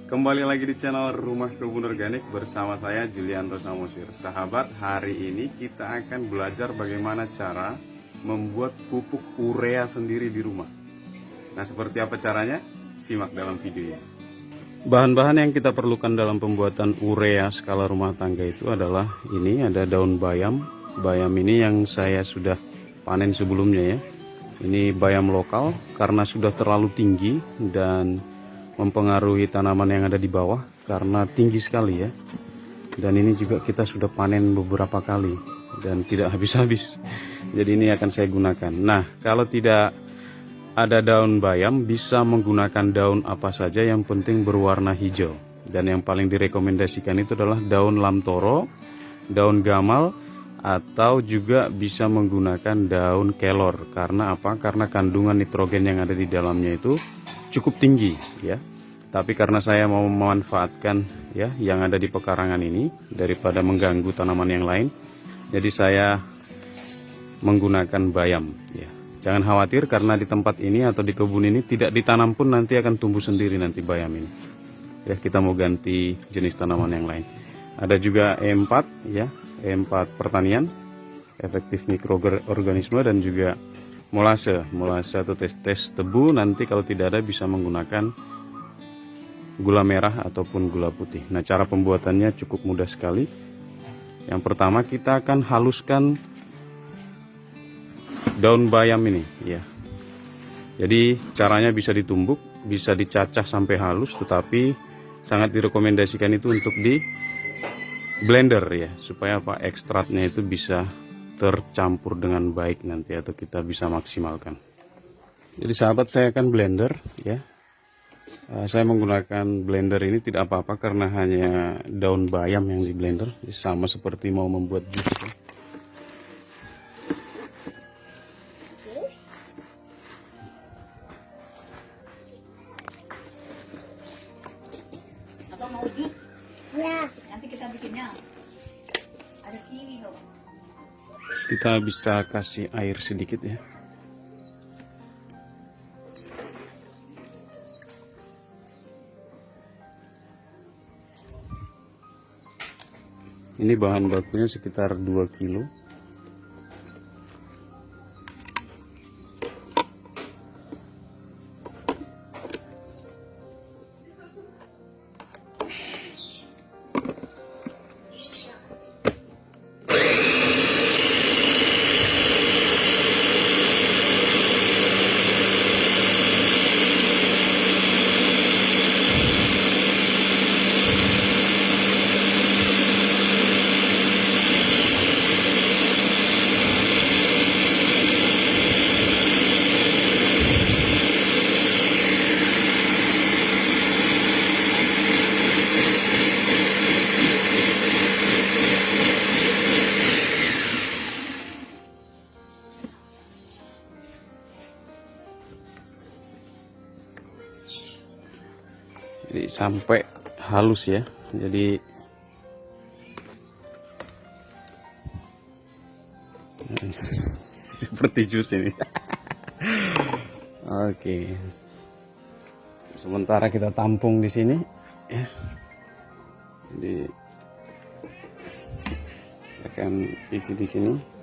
Kembali lagi di channel Rumah Kebun Organik bersama saya Julianto Samosir. Sahabat, hari ini kita akan belajar bagaimana cara membuat pupuk urea sendiri di rumah. Nah, seperti apa caranya? Simak dalam video ini. Bahan-bahan yang kita perlukan dalam pembuatan urea skala rumah tangga itu adalah ini, ada daun bayam. Bayam ini yang saya sudah panen sebelumnya ya. Ini bayam lokal karena sudah terlalu tinggi dan mempengaruhi tanaman yang ada di bawah karena tinggi sekali ya. Dan ini juga kita sudah panen beberapa kali dan tidak habis-habis. Jadi ini akan saya gunakan. Nah, kalau tidak ada daun bayam, bisa menggunakan daun apa saja yang penting berwarna hijau. Dan yang paling direkomendasikan itu adalah daun lamtoro, daun gamal, atau juga bisa menggunakan daun kelor. Karena apa? Karena kandungan nitrogen yang ada di dalamnya itu cukup tinggi ya. Tapi karena saya mau memanfaatkan ya yang ada di pekarangan ini daripada mengganggu tanaman yang lain, jadi saya menggunakan bayam ya. Jangan khawatir karena di tempat ini atau di kebun ini tidak ditanam pun nanti akan tumbuh sendiri nanti bayam ini. Ya, kita mau ganti jenis tanaman yang lain. Ada juga E4 ya, E4 pertanian, efektif mikroorganisme, dan juga molase atau tes tebu. Nanti kalau tidak ada bisa menggunakan gula merah ataupun gula putih. Nah, cara pembuatannya cukup mudah sekali. Yang pertama kita akan haluskan daun bayam ini ya. Jadi caranya bisa ditumbuk, bisa dicacah sampai halus, tetapi sangat direkomendasikan itu untuk di blender ya, supaya apa, ekstraknya itu bisa tercampur dengan baik nanti atau kita bisa maksimalkan. Jadi sahabat, saya akan blender ya. Saya menggunakan blender ini tidak apa-apa karena hanya daun bayam yang di blender, sama seperti mau membuat jus ya. Atau mau jus? Ya. Nanti kita bikinnya ada kiwi loh. Kita bisa kasih air sedikit ya. Ini bahan bakunya sekitar 2 kilo. Jadi sampai halus ya. Jadi seperti jus ini. Oke. Sementara kita tampung di sini ya. Jadi akan isi di sini.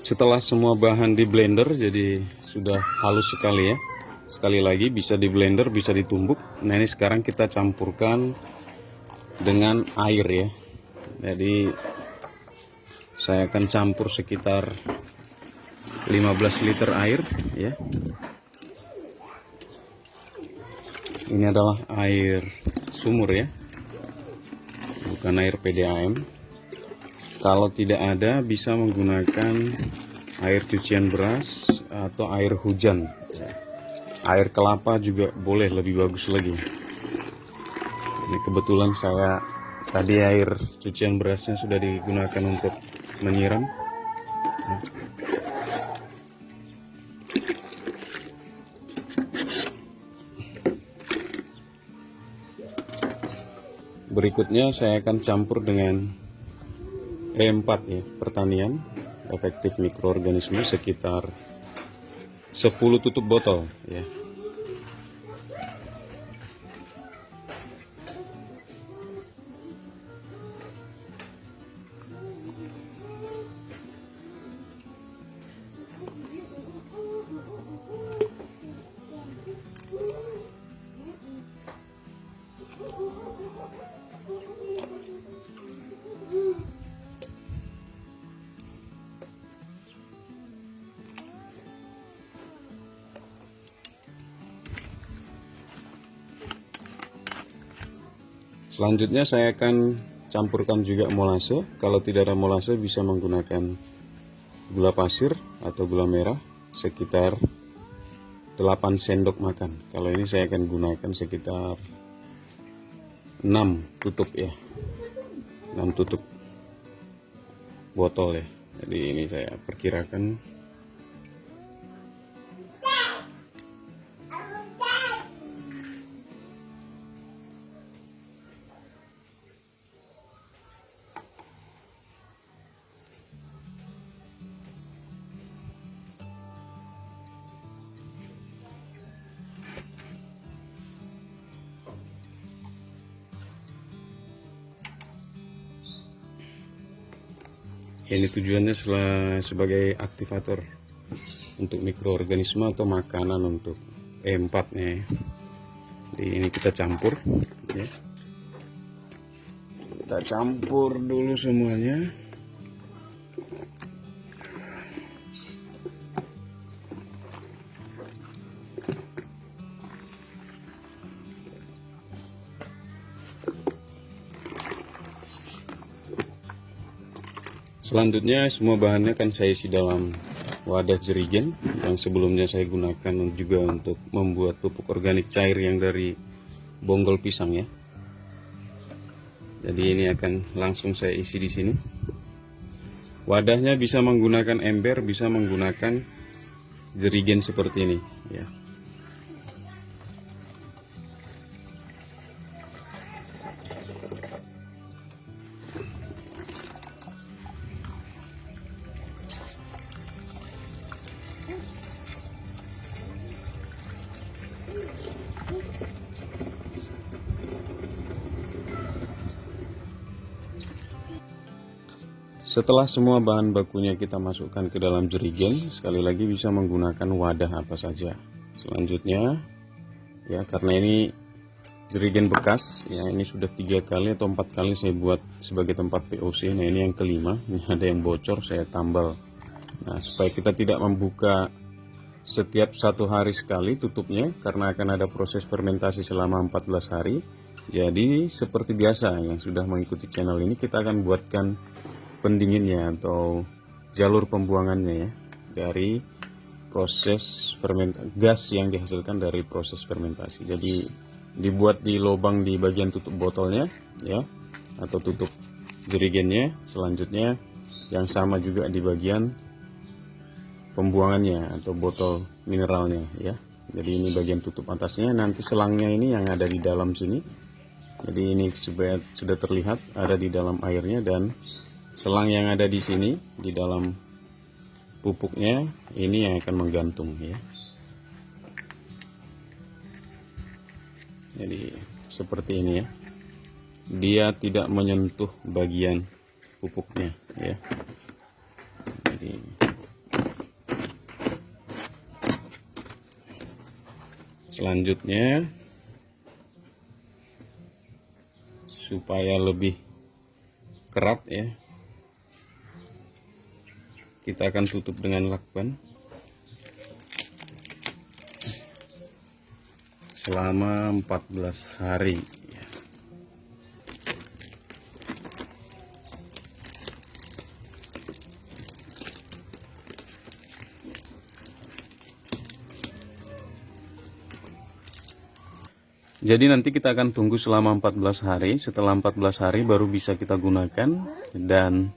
Setelah semua bahan di blender, jadi sudah halus sekali ya. Sekali lagi, bisa di blender, bisa ditumbuk. Nah, ini sekarang kita campurkan dengan air ya. Jadi saya akan campur sekitar 15 liter air ya. Ini adalah air sumur ya, bukan air PDAM. Kalau tidak ada, bisa menggunakan air cucian beras atau air hujan. Air kelapa juga boleh, lebih bagus lagi. Ini kebetulan saya tadi air cucian berasnya sudah digunakan untuk menyiram. Berikutnya saya akan campur dengan E4 ya, pertanian efektif mikroorganisme sekitar 10 tutup botol ya. Selanjutnya saya akan campurkan juga molase. Kalau tidak ada molase bisa menggunakan gula pasir atau gula merah sekitar 8 sendok makan. Kalau ini saya akan gunakan sekitar 6 tutup ya. 6 tutup botol ya. Jadi ini saya perkirakan. Ini tujuannya sebagai aktivator untuk mikroorganisme atau makanan untuk E4 nya ya. Jadi ini kita campur ya. Kita campur dulu semuanya. Selanjutnya semua bahannya akan saya isi dalam wadah jerigen yang sebelumnya saya gunakan juga untuk membuat pupuk organik cair yang dari bonggol pisang ya. Jadi ini akan langsung saya isi di sini. Wadahnya bisa menggunakan ember, bisa menggunakan jerigen seperti ini ya. Setelah semua bahan bakunya kita masukkan ke dalam jerigen, sekali lagi bisa menggunakan wadah apa saja. Selanjutnya, ya karena ini jerigen bekas, ya ini sudah 3 kali atau 4 kali saya buat sebagai tempat POC. Nah ini yang kelima, ini ada yang bocor, saya tambal. Nah supaya kita tidak membuka setiap 1 hari sekali tutupnya, karena akan ada proses fermentasi selama 14 hari. Jadi seperti biasa yang sudah mengikuti channel ini, kita akan buatkan pendinginnya atau jalur pembuangannya ya dari proses gas yang dihasilkan dari proses fermentasi. Jadi dibuat di lubang di bagian tutup botolnya ya atau tutup jerigennya. Selanjutnya yang sama juga di bagian pembuangannya atau botol mineralnya ya. Jadi ini bagian tutup atasnya, nanti selangnya ini yang ada di dalam sini. Jadi ini sudah terlihat ada di dalam airnya, dan selang yang ada di sini di dalam pupuknya ini yang akan menggantung ya. Jadi seperti ini ya. Dia tidak menyentuh bagian pupuknya ya. Jadi selanjutnya supaya lebih kerat ya, kita akan tutup dengan lakban selama 14 hari. Jadi nanti kita akan tunggu selama 14 hari. Setelah 14 hari baru bisa kita gunakan, dan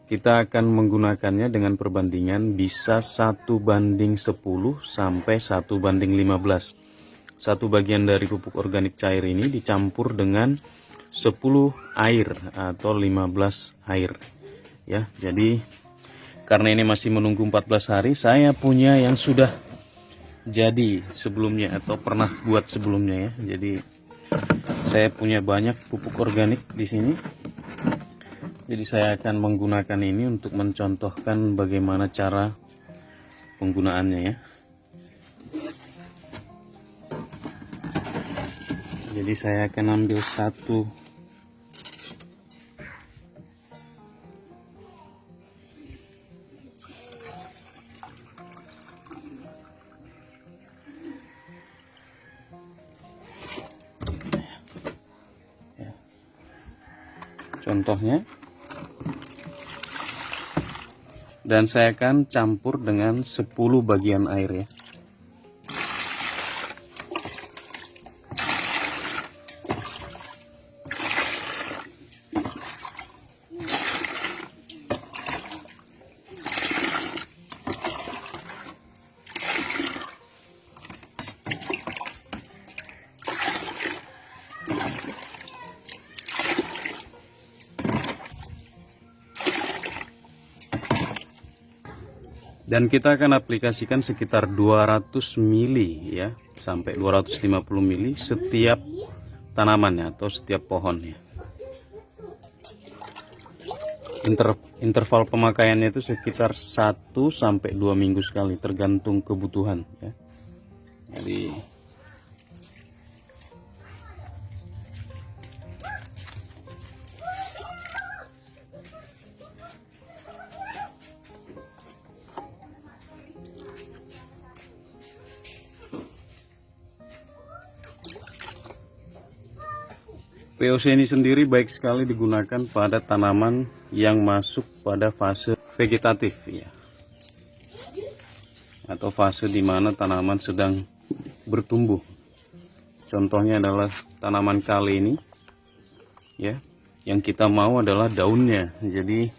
kita akan menggunakannya dengan perbandingan bisa 1:10 sampai 1:15. Satu bagian dari pupuk organik cair ini dicampur dengan 10 air atau 15 air ya. Jadi karena ini masih menunggu 14 hari, saya punya yang sudah jadi sebelumnya atau pernah buat sebelumnya ya. Jadi saya punya banyak pupuk organik di sini. Jadi saya akan menggunakan ini untuk mencontohkan bagaimana cara penggunaannya ya. Jadi saya akan ambil satu contohnya, dan saya akan campur dengan 10 bagian air ya. Dan kita akan aplikasikan sekitar 200 mili ya, sampai 250 mili setiap tanamannya atau setiap pohonnya. Interval pemakaiannya itu sekitar 1 sampai 2 minggu sekali, tergantung kebutuhan ya. Jadi POC ini sendiri baik sekali digunakan pada tanaman yang masuk pada fase vegetatif ya, atau fase di mana tanaman sedang bertumbuh. Contohnya adalah tanaman kali ini ya, yang kita mau adalah daunnya. Jadi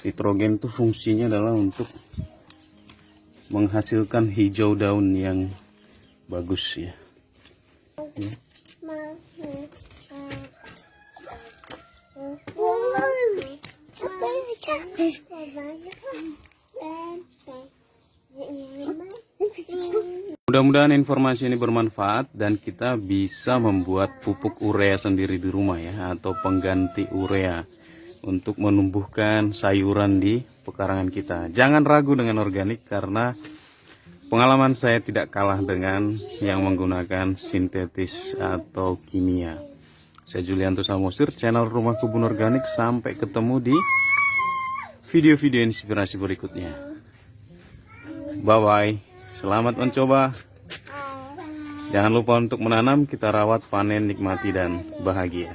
nitrogen itu fungsinya adalah untuk menghasilkan hijau daun yang bagus ya. Mudah-mudahan informasi ini bermanfaat dan kita bisa membuat pupuk urea sendiri di rumah ya, atau pengganti urea untuk menumbuhkan sayuran di pekarangan kita. Jangan ragu dengan organik karena pengalaman saya tidak kalah dengan yang menggunakan sintetis atau kimia. Saya Julianto Samosir, channel Rumah Kebun Organik. Sampai ketemu di video-video inspirasi berikutnya. Bye-bye. Selamat mencoba. Jangan lupa untuk menanam, kita rawat, panen, nikmati, dan bahagia.